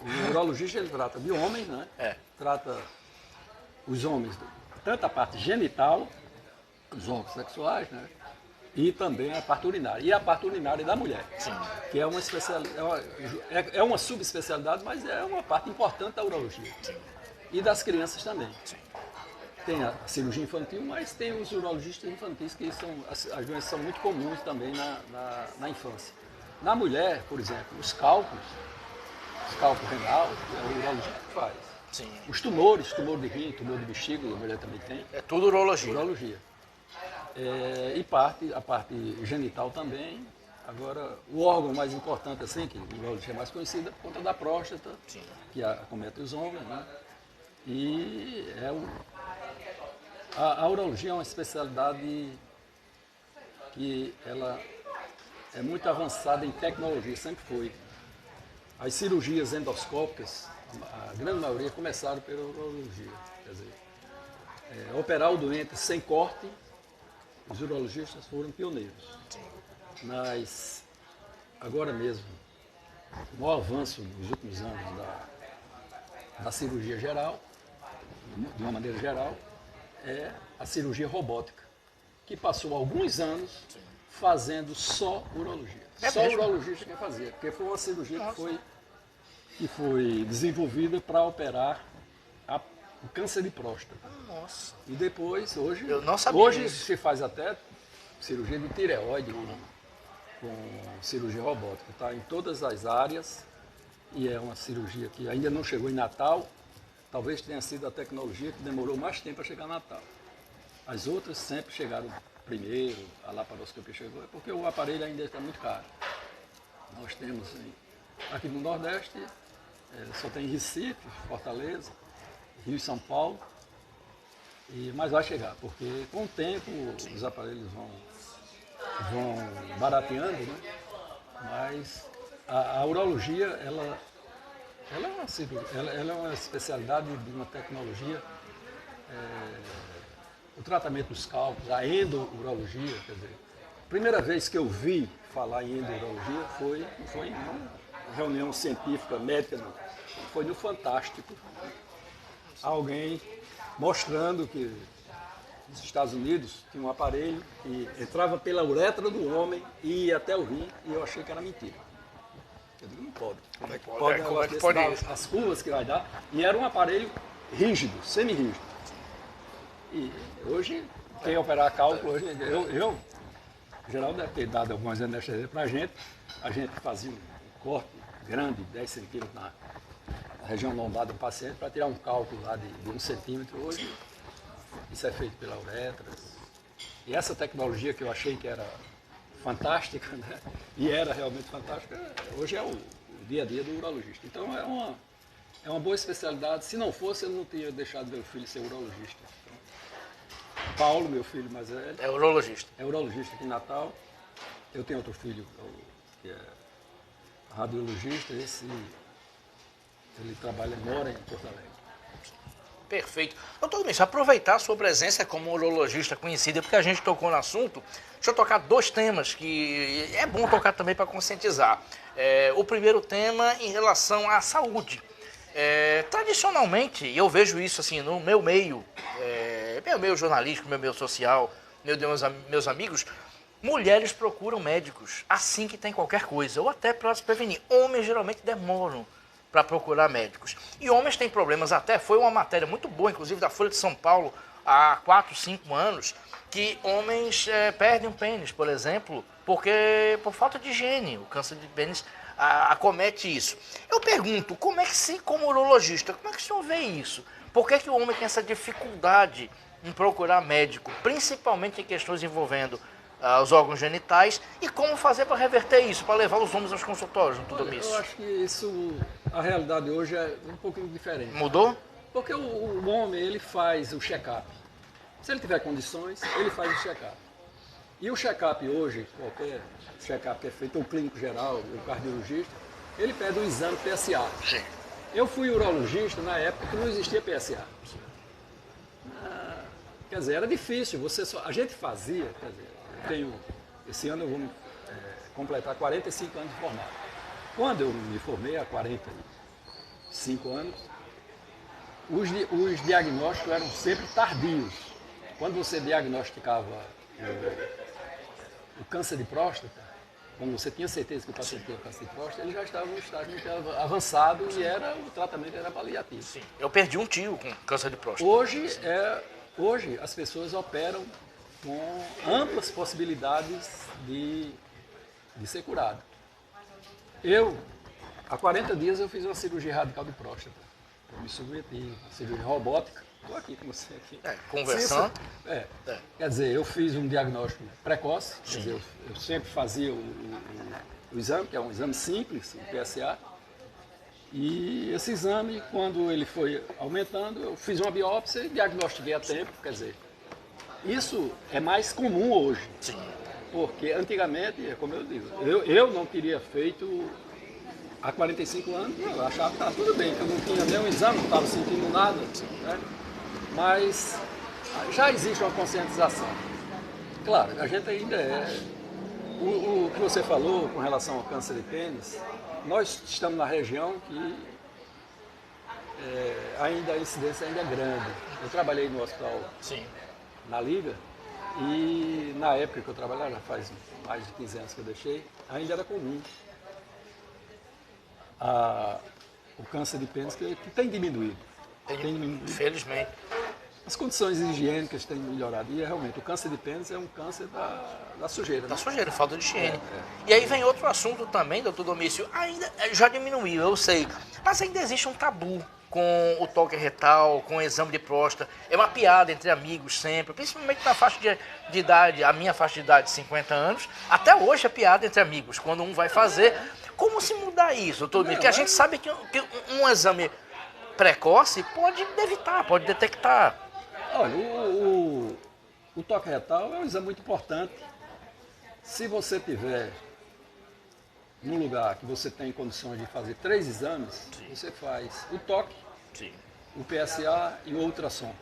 O urologista, ele trata de homens, né? Trata os homens, tanto a parte genital, os órgãos sexuais, né? E também a parte urinária. E a parte urinária da mulher, que é uma é uma subespecialidade, mas é uma parte importante da urologia. E das crianças também. Tem a cirurgia infantil, mas tem os urologistas infantis, que as doenças são muito comuns também na infância. Na mulher, por exemplo, os cálculos renal, é o urologista que faz. Sim. Os tumores, tumor de rim, tumor de bexiga, a mulher também tem. É tudo urologia. Urologia. E a parte genital também. Agora, o órgão mais importante, assim, que a urologia é mais conhecida, é por conta da próstata, que acomete os homens, né? E a urologia é uma especialidade que ela é muito avançada em tecnologia, sempre foi. As cirurgias endoscópicas, a grande maioria começaram pela urologia. Quer dizer, operar o doente sem corte, os urologistas foram pioneiros. Mas, agora mesmo, o maior avanço nos últimos anos da cirurgia geral, de uma maneira geral, é a cirurgia robótica, que passou alguns anos fazendo só urologia. É Só mesmo? urologista que fazia, porque foi uma cirurgia que foi desenvolvida para operar o câncer de próstata. Nossa. E depois, hoje, Eu não sabia hoje disso. se faz até cirurgia de tireoide com cirurgia robótica. Está em todas as áreas e é uma cirurgia que ainda não chegou em Natal. Talvez tenha sido a tecnologia que demorou mais tempo para chegar a Natal. As outras sempre chegaram primeiro, a laparoscopia chegou, é porque o aparelho ainda está muito caro. Nós temos aqui no Nordeste, só tem Recife, Fortaleza, Rio e São Paulo, mas vai chegar, porque com o tempo os aparelhos vão barateando, né? Mas a urologia, ela é uma especialidade de uma tecnologia, o tratamento dos cálculos, a endourologia, quer dizer, a primeira vez que eu vi falar em endourologia foi em uma reunião científica, médica, não, foi no Fantástico, alguém mostrando que nos Estados Unidos tinha um aparelho que entrava pela uretra do homem e ia até o rim, e eu achei que era mentira. Eu digo, não pode. Como é que pode? Como é que pode dar isso? as curvas que vai dar. E era um aparelho rígido, semi-rígido. E hoje, quem operar cálculo, hoje, o Geraldo deve ter dado algumas anestesias para a gente fazia um corte grande, 10 centímetros na região lombar do paciente, para tirar um cálculo lá de 1 centímetro. Hoje, isso é feito pela uretra. E essa tecnologia que eu achei que era fantástica, né? E era realmente fantástica, hoje é o dia a dia do urologista. Então é uma boa especialidade. Se não fosse, eu não teria deixado meu filho ser urologista. Então, Paulo, meu filho mais velho, É urologista. é urologista aqui em Natal. Eu tenho outro filho que é radiologista, ele mora em Porto Alegre. Perfeito. Doutor Domingos, aproveitar a sua presença como urologista conhecida, porque a gente tocou no assunto, deixa eu tocar 2 temas que é bom tocar também para conscientizar. O primeiro tema em relação à saúde. Tradicionalmente, e eu vejo isso assim no meu meio, meu meio jornalístico, meu meio social, meus amigos, mulheres procuram médicos assim que tem qualquer coisa, ou até para se prevenir. Homens geralmente demoram para procurar médicos. E homens têm problemas até, foi uma matéria muito boa, inclusive da Folha de São Paulo, há 4, 5 anos, que homens perdem o pênis, por exemplo, por falta de higiene. O câncer de pênis acomete isso. Eu pergunto, como urologista, como é que o senhor vê isso? Por que o homem tem essa dificuldade em procurar médico, principalmente em questões envolvendo os órgãos genitais, e como fazer para reverter isso, para levar os homens aos consultórios, doutor Domingos? Eu acho que a realidade hoje é um pouquinho diferente. Mudou? Porque o homem, ele faz o check-up. Se ele tiver condições, ele faz o check-up. E o check-up hoje, qualquer check-up que é feito, o clínico geral, o cardiologista, ele pede o exame PSA. Sim. Eu fui urologista na época que não existia PSA. Quer dizer, era difícil. A gente fazia, quer dizer, esse ano eu vou completar 45 anos de formado. Quando eu me formei, há 45 anos, os diagnósticos eram sempre tardios. Quando você diagnosticava o câncer de próstata, quando você tinha certeza que o paciente tinha câncer de próstata, ele já estava no estágio muito avançado e o tratamento era paliativo. Sim. Eu perdi um tio com câncer de próstata. Hoje as pessoas operam com amplas possibilidades de ser curado. Há 40 dias eu fiz uma cirurgia radical de próstata. Eu me submeti a cirurgia robótica. Estou aqui com você aqui. Conversando. Quer dizer, eu fiz um diagnóstico precoce. Quer dizer, eu sempre fazia o exame, que é um exame simples, o PSA. E esse exame, quando ele foi aumentando, eu fiz uma biópsia e diagnostiquei a tempo. Quer dizer, isso é mais comum hoje. Sim. Porque antigamente, como eu digo, eu não teria feito há 45 anos, eu achava que estava tudo bem, que eu não tinha nenhum exame, não estava sentindo nada. Né? Mas já existe uma conscientização. Claro, a gente ainda o que você falou com relação ao câncer de pênis, nós estamos na região que ainda a incidência ainda é grande. Eu trabalhei no hospital Sim. na Liga E na época que eu trabalhava, já faz mais de 15 anos que eu deixei, ainda era comum o câncer de pênis que tem diminuído. Tem diminuído. Infelizmente. As condições higiênicas têm melhorado e realmente o câncer de pênis é um câncer da sujeira. Da Né? sujeira, falta de higiene. E aí vem outro assunto também, doutor Domício, ainda já diminuiu, eu sei, mas ainda existe um tabu com o toque retal, com o exame de próstata. É uma piada entre amigos sempre, principalmente na faixa de idade, a minha faixa de idade, 50 anos, até hoje é piada entre amigos, quando um vai fazer. Como se mudar isso, doutor Domício? Porque a gente sabe que um exame precoce pode evitar, pode detectar. Olha, o toque retal é um exame muito importante. Se você tiver num lugar que você tem condições de fazer 3 exames, você faz o toque, Sim. o PSA e o ultrassom.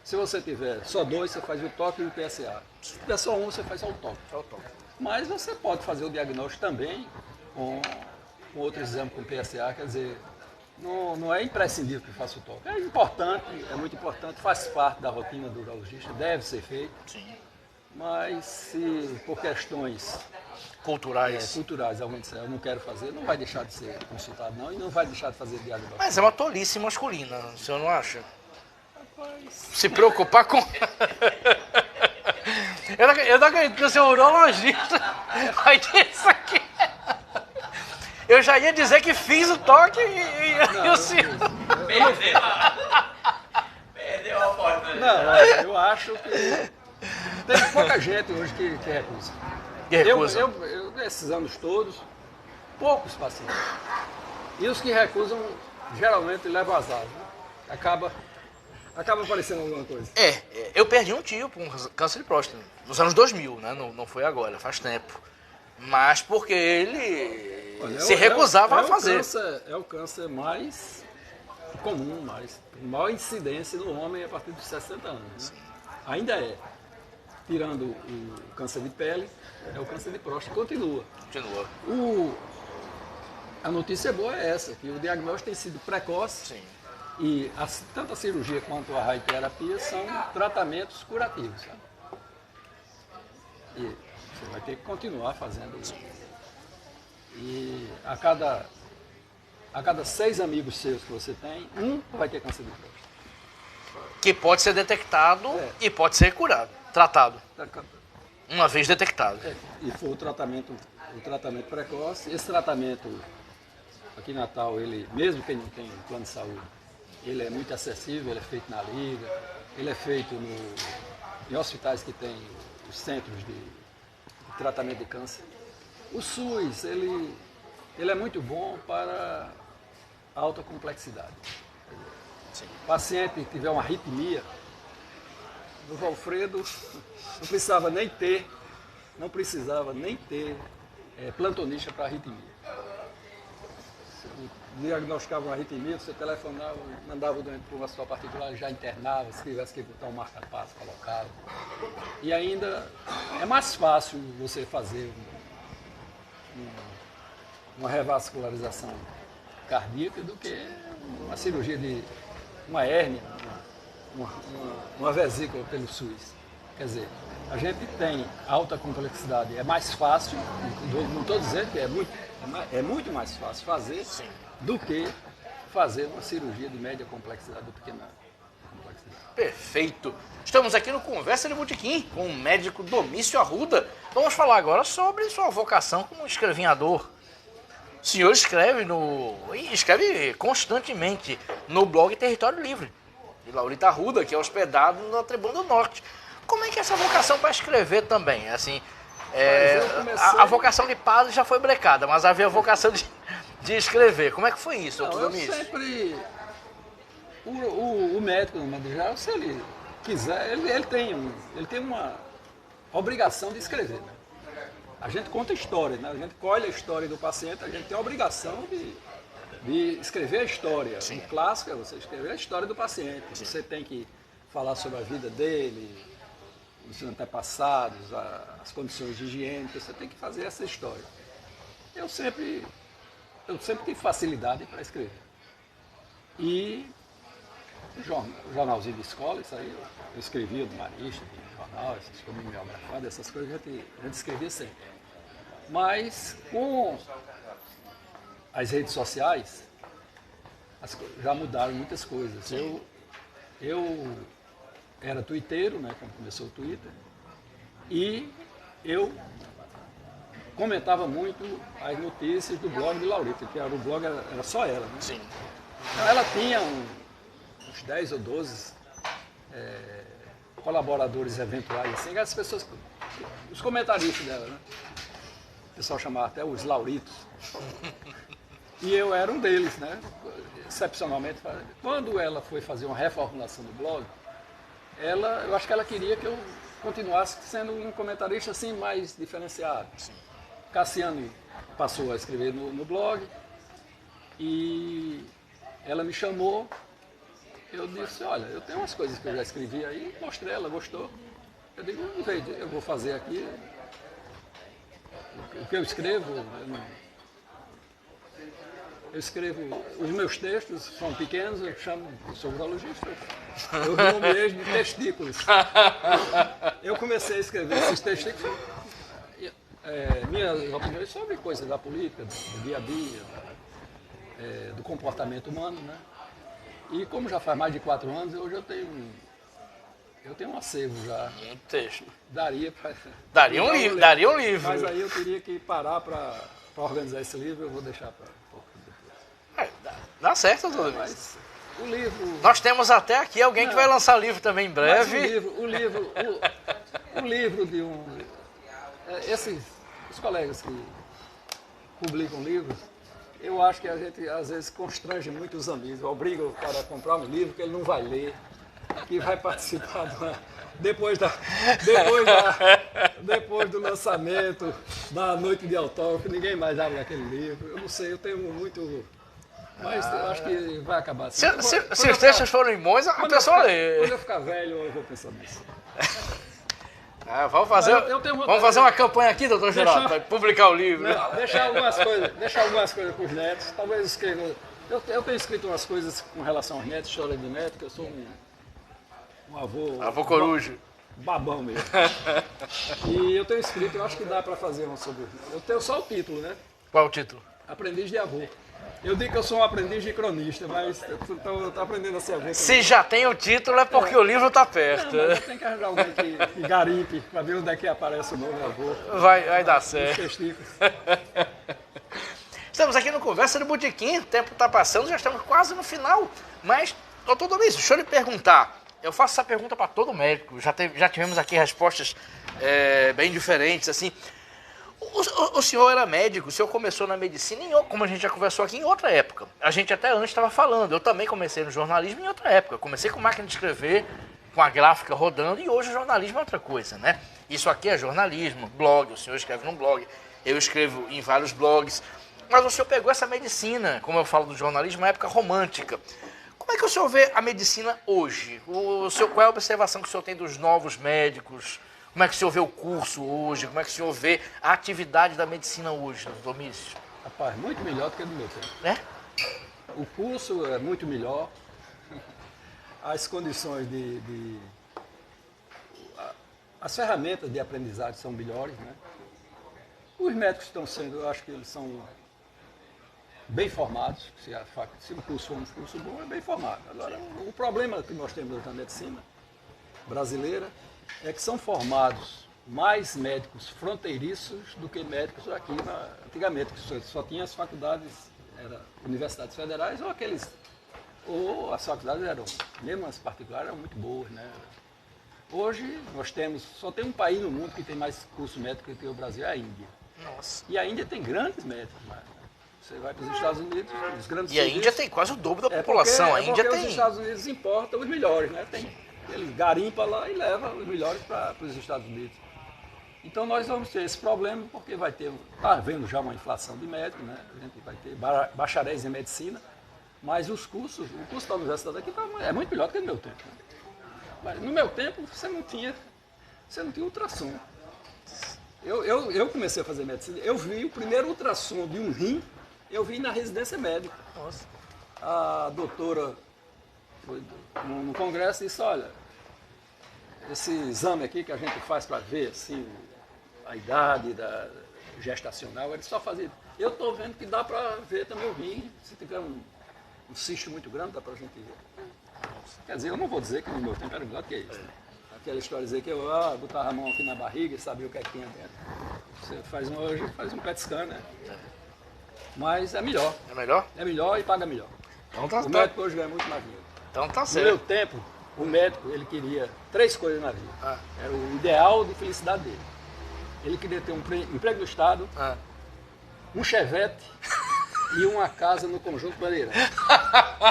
Se você tiver só 2, você faz o toque e o PSA. Se tiver só 1, você faz só o toque. Mas você pode fazer o diagnóstico também com outro exame, com PSA, quer dizer, não é imprescindível que faça o toque. É importante, é muito importante, faz parte da rotina do urologista, deve ser feito. Sim. Mas se por questões Culturais. alguém disser, eu não quero fazer, não vai deixar de ser consultado não, e não vai deixar de fazer diagnóstico. Mas é uma tolice masculina, o senhor não acha? Rapaz, Se preocupar com... eu não acredito que o seu urologista vai ter isso aqui. Eu já ia dizer que fiz o toque e o senhor... Perdeu a oportunidade. não, olha, eu acho que tem pouca gente hoje que recusa. Que recusa. Eu, nesses anos todos, poucos pacientes. E os que recusam, geralmente levam azar. Né? Acaba aparecendo alguma coisa. Eu perdi um tio com câncer de próstata, nos anos 2000, né? Não foi agora, faz tempo. Mas porque ele Olha, se recusava a fazer. É o câncer mais comum, maior incidência no homem a partir dos 60 anos. Né? Ainda é. Tirando o câncer de pele, é o câncer de próstata. Continua. A notícia boa é essa, que o diagnóstico tem sido precoce. Sim. E tanto a cirurgia quanto a radioterapia são tratamentos curativos. Sabe? E você vai ter que continuar fazendo isso. E a cada 6 amigos seus que você tem, um vai ter câncer de próstata. Que pode ser detectado e pode ser curado, tratado, Tá, uma vez detectado. E foi o tratamento precoce. Esse tratamento aqui em Natal, ele, mesmo quem não tem plano de saúde, ele é muito acessível, ele é feito na Liga, ele é feito em hospitais que tem os centros de tratamento de câncer. O SUS, ele é muito bom para alta complexidade. Sim. O paciente que tiver uma arritmia, o Valfredo não precisava nem ter plantonista para arritmia. Diagnosticava uma arritmia, você telefonava, mandava o doente para um hospital particular, já internava, se tivesse que botar um marca-passo, colocava. E ainda é mais fácil você fazer uma revascularização cardíaca do que uma cirurgia de uma hérnia, uma vesícula pelo SUS. Quer dizer, a gente tem alta complexidade, é mais fácil, não estou dizendo que é muito mais fácil fazer do que fazer uma cirurgia de média complexidade ou pequena complexidade. Perfeito. Estamos aqui no Conversa de Botequim com o médico Domício Arruda. Vamos falar agora sobre sua vocação como escrevinhador. O senhor escreve constantemente no blog Território Livre, de Laurita Arruda, que é hospedado na Tribuna do Norte. Como é que é essa vocação para escrever também? Assim, a vocação de padre já foi brecada, mas havia a vocação de escrever. Como é que foi isso, doutor Domício? Eu sempre... O médico, no modo geral, se ele quiser, ele tem uma obrigação de escrever. Né? A gente conta história, né? A gente colhe a história do paciente, a gente tem a obrigação de escrever a história. Sim. O clássico é você escrever a história do paciente. Sim. Você tem que falar sobre a vida dele, os seus antepassados, as condições higiênicas, você tem que fazer essa história. Eu sempre tive facilidade para escrever. E jornalzinho de escola, isso aí eu escrevia do Marista, de jornal, essas coisas mimeografadas, essas coisas a gente escrevia sempre. Mas com as redes sociais, já mudaram muitas coisas. Eu era tuiteiro, né, quando começou o Twitter, e eu comentava muito as notícias do blog de Laurita, que o blog era só ela. Né? Sim. Então, ela tinha uns 10 ou 12 colaboradores eventuais, assim, as pessoas, os comentaristas dela, né? O pessoal chamava até os Lauritos. E eu era um deles, né? Excepcionalmente. Quando ela foi fazer uma reformulação do blog, eu acho que ela queria que eu continuasse sendo um comentarista assim mais diferenciado. Sim. Cassiano passou a escrever no blog e ela me chamou. Eu disse, olha, eu tenho umas coisas que eu já escrevi aí, mostrei, ela gostou. Eu digo, eu vou fazer aqui o que eu escrevo. Eu escrevo, os meus textos são pequenos, eu sou urologista, eu nomeei de testículos. Eu comecei a escrever esses testículos, minhas opiniões sobre coisas da política, do dia a dia, do comportamento humano, né? E como já faz mais de 4 anos, hoje eu tenho um acervo já. Um texto. Daria um livro. Mas aí eu teria que parar para organizar esse livro, eu vou deixar para pouco depois. Dá certo, tudo isso. Mas o livro... Nós temos até aqui alguém que vai lançar livro também em breve. O livro de os colegas que publicam livros, eu acho que a gente às vezes constrange muito os amigos, obriga o cara a comprar um livro que ele não vai ler, que vai participar depois do lançamento, da noite de autógrafo, ninguém mais abre aquele livro. Eu não sei, eu tenho muito... Mas eu acho que vai acabar assim. Se os textos forem bons, a pessoa lê. Quando eu ficar velho, eu vou pensar nisso. Vamos fazer uma campanha aqui, doutor Geraldo, para publicar o livro. Deixar algumas coisas para os netos. Talvez escreva. Eu tenho escrito umas coisas com relação aos netos, história de neto, que eu sou um avô... Avô coruja. Babão mesmo. E eu tenho escrito, eu acho que dá para fazer uma sobre... Eu tenho só o título, né? Qual é o título? Aprendiz de avô. Eu digo que eu sou um aprendiz de cronista, mas eu estou aprendendo a ser avô. Se já tem o título, é porque o livro está perto. Não, mas tem que arranjar alguém que garimpe para ver onde é que aparece o novo avô. Vai dar certo. Testículos. Estamos aqui no Conversa do Botequim, o tempo está passando, já estamos quase no final. Mas, doutor Domício, deixa eu lhe perguntar. Eu faço essa pergunta para todo médico, já tivemos aqui respostas bem diferentes, assim. O senhor era médico, o senhor começou na medicina, como a gente já conversou aqui, em outra época. A gente até antes estava falando, eu também comecei no jornalismo em outra época. Eu comecei com máquina de escrever, com a gráfica rodando, e hoje o jornalismo é outra coisa, né? Isso aqui é jornalismo, blog, o senhor escreve num blog, eu escrevo em vários blogs. Mas o senhor pegou essa medicina, como eu falo do jornalismo, na época romântica. Como é que o senhor vê a medicina hoje? Qual é a observação que o senhor tem dos novos médicos? Como é que o senhor vê o curso hoje? Como é que o senhor vê a atividade da medicina hoje, doutor Domício? Rapaz, muito melhor do que do meu tempo. É? O curso é muito melhor. As condições as ferramentas de aprendizagem são melhores, né? Os médicos estão sendo, eu acho que eles são bem formados. Se o curso for um curso bom, é bem formado. Agora, o problema que nós temos na medicina brasileira é que são formados mais médicos fronteiriços do que médicos aqui antigamente, que só tinha as faculdades, universidades federais ou as faculdades mesmo as particulares, eram muito boas, né? Hoje só tem um país no mundo que tem mais curso médico que o Brasil, é a Índia. Nossa. E a Índia tem grandes médicos, né? Você vai para os Estados Unidos, os grandes E a Índia tem quase o dobro da população. Os Estados Unidos importam os melhores, né? Eles garimpam lá e levam os melhores para os Estados Unidos. Então nós vamos ter esse problema porque está havendo já uma inflação de médicos, né? A gente vai ter bacharéis em medicina, mas o curso da universidade aqui é muito melhor do que no meu tempo. Né? Mas no meu tempo você não tinha ultrassom. Eu comecei a fazer medicina, eu vi o primeiro ultrassom de um rim, eu vi na residência médica. Nossa. A doutora foi no congresso e disse, olha, esse exame aqui que a gente faz para ver assim, a idade gestacional, ele só fazia. Eu estou vendo que dá para ver também o rim, se tiver um cisto muito grande, dá para a gente ver. Quer dizer, eu não vou dizer que no meu tempo era melhor que isso. Né? Aquela história de dizer que eu botava a mão aqui na barriga e sabia o que é que tinha dentro. Você hoje faz um PET scan, né? Mas é melhor. É melhor? É melhor e paga melhor. Então tá, O médico hoje ganha muito mais dinheiro. então tá No certo. meu tempo, o médico ele queria 3 coisas na vida. Era o ideal de felicidade dele. Ele queria ter um emprego do Estado, um chevette e uma casa no Conjunto Bandeirante.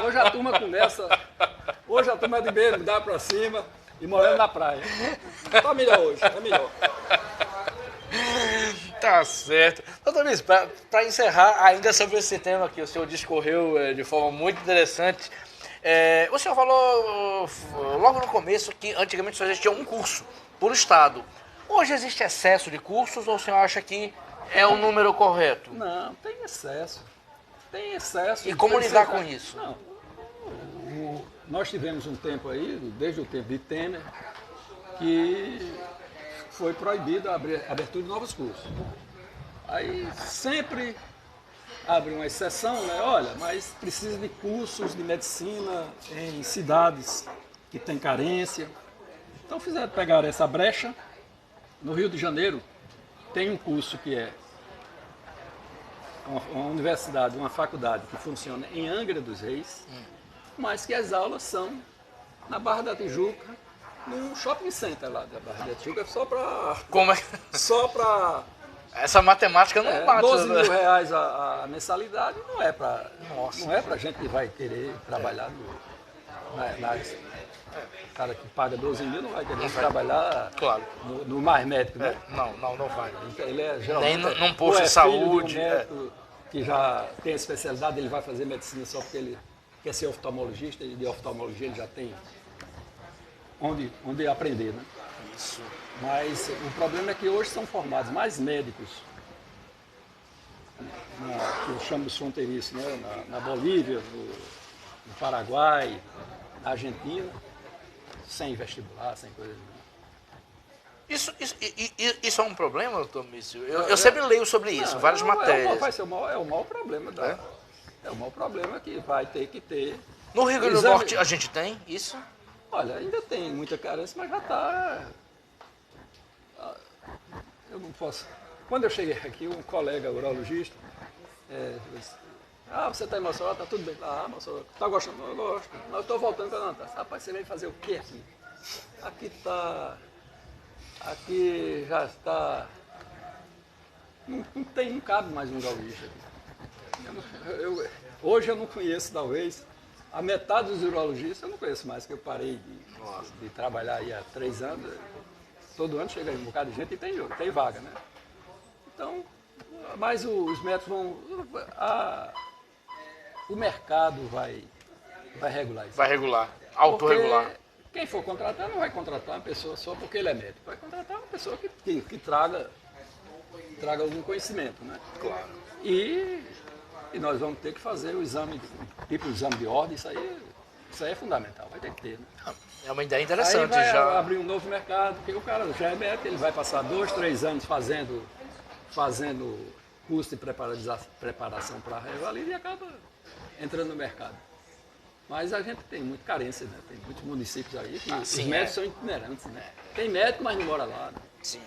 Hoje a turma começa, hoje a turma é de BMW para cima e morando na praia. Tá melhor hoje, é melhor. Tá certo. Doutor Luiz, para encerrar ainda sobre esse tema que o senhor discorreu de forma muito interessante, o senhor falou logo no começo que antigamente só existia um curso por estado. Hoje existe excesso de cursos ou o senhor acha que é o número correto? Não, tem excesso. Tem excesso. E como lidar com isso? Não. Nós tivemos um tempo aí, desde o tempo de Temer, que foi proibido a abertura de novos cursos. Aí sempre abre uma exceção, né? Olha, mas precisa de cursos de medicina em cidades que têm carência. Então pegaram essa brecha. No Rio de Janeiro tem um curso que é uma universidade, uma faculdade que funciona em Angra dos Reis, mas que as aulas são na Barra da Tijuca, num shopping center lá da Barra da Tijuca, Como é? só para Essa matemática não bate. 12 mil reais a mensalidade não é para gente que vai querer trabalhar o cara que paga 12 mil não vai querer trabalhar no mais médico, né? Não vai. Ele é geralmente nem num posto de saúde. Um médico que já tem a especialidade, ele vai fazer medicina só porque ele quer ser oftalmologista, e de oftalmologia ele já tem onde aprender, né? Isso. Mas o problema é que hoje são formados mais médicos, que eu chamo de fronteiriços, né? Na Bolívia, no Paraguai, na Argentina, sem vestibular, sem coisa nenhuma. Isso é um problema, doutor Mício? Eu sempre leio sobre isso, várias matérias. Vai ser o maior problema. É o maior problema que vai ter que ter. No Rio Grande do Norte a gente tem isso? Olha, ainda tem muita carência, mas já está. Eu não posso. Quando eu cheguei aqui, um colega urologista disse, você está emocionado? Está tudo bem. Moço, está gostando? Eu gosto. Mas eu estou voltando para Natal. Rapaz, você veio fazer o quê aqui? Aqui já está. Não cabe mais um urologista aqui. Hoje eu não conheço, talvez, a metade dos urologistas eu não conheço mais, que eu parei de trabalhar aí há 3 anos. Todo ano chega aí um bocado de gente e tem vaga, né? Então, mas os médicos vão. O mercado vai regular isso. Vai regular, autorregular. Quem for contratar não vai contratar uma pessoa só porque ele é médico. Vai contratar uma pessoa que traga algum conhecimento, né? Claro. E nós vamos ter que fazer o exame, tipo o exame de ordem, isso aí é fundamental, vai ter que ter, né? É uma ideia interessante. Aí vai já abrir um novo mercado, porque o cara já é médico, ele vai passar 2, 3 anos fazendo curso de preparação para a revalida e acaba entrando no mercado. Mas a gente tem muita carência, né? Tem muitos municípios aí que os médicos são itinerantes, né? Tem médico, mas não mora lá, né? Sim.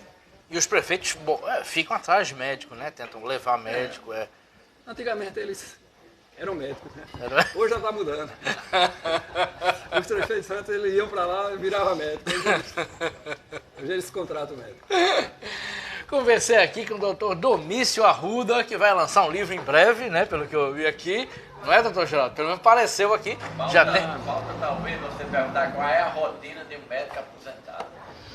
E os prefeitos ficam atrás de médico, né? Tentam levar médico. Antigamente eles eram médicos, né? Hoje já está mudando. Os prefeitos antes eles iam para lá e viravam médico. Hoje eles contratam médico. Conversei aqui com o doutor Domício Arruda, que vai lançar um livro em breve, né? Pelo que eu vi aqui. Não é, doutor Geraldo? Pelo menos pareceu aqui. Falta talvez você perguntar qual é a rotina de um médico aposentado.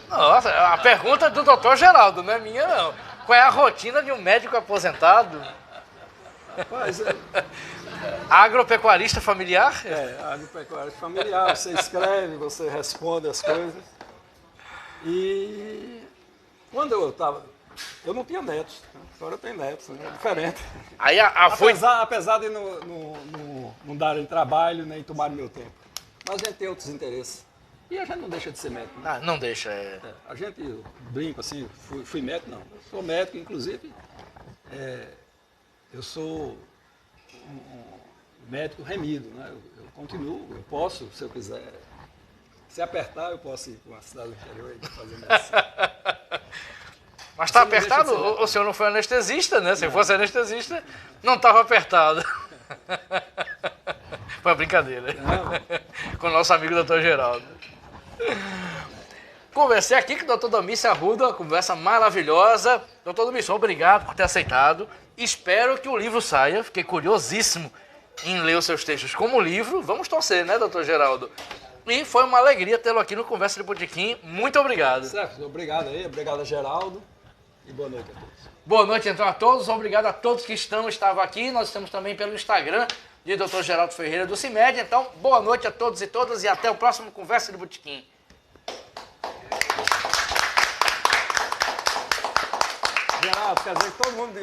Nossa, a pergunta é do doutor Geraldo, não é minha não. Qual é a rotina de um médico aposentado? Rapaz, Agropecuarista familiar? Agropecuarista familiar. Você escreve, você responde as coisas. E quando eu não tinha netos, agora eu tenho netos, né? É diferente. Aí apesar de não darem trabalho nem tomarem meu tempo. mas a gente tem outros interesses. E a gente não deixa de ser médico. Né? Ah, não deixa. A gente, eu brinco assim, fui médico, não. Sou médico, inclusive, eu sou um médico remido, né? Eu continuo, eu posso, se eu quiser, se apertar, eu posso ir para uma cidade do interior e fazer medicina. Mas está apertado? O senhor não foi anestesista, né? Se fosse anestesista, não estava apertado. Foi uma brincadeira. Com o nosso amigo Dr. Geraldo. Conversei aqui com o Dr. Domício Arruda, uma conversa maravilhosa. Dr. Domício, obrigado por ter aceitado. Espero que o livro saia. Fiquei curiosíssimo em ler os seus textos como livro. Vamos torcer, né, Dr. Geraldo? E foi uma alegria tê-lo aqui no Conversa de Botequim. Muito obrigado. Certo, obrigado aí, obrigado a Geraldo e boa noite a todos. Boa noite, então, a todos. Obrigado a todos que estavam aqui. Nós estamos também pelo Instagram de Dr. Geraldo Ferreira do CIMED. Então, boa noite a todos e todas e até o próximo Conversa de Botequim. Geraldo, quer dizer que todo mundo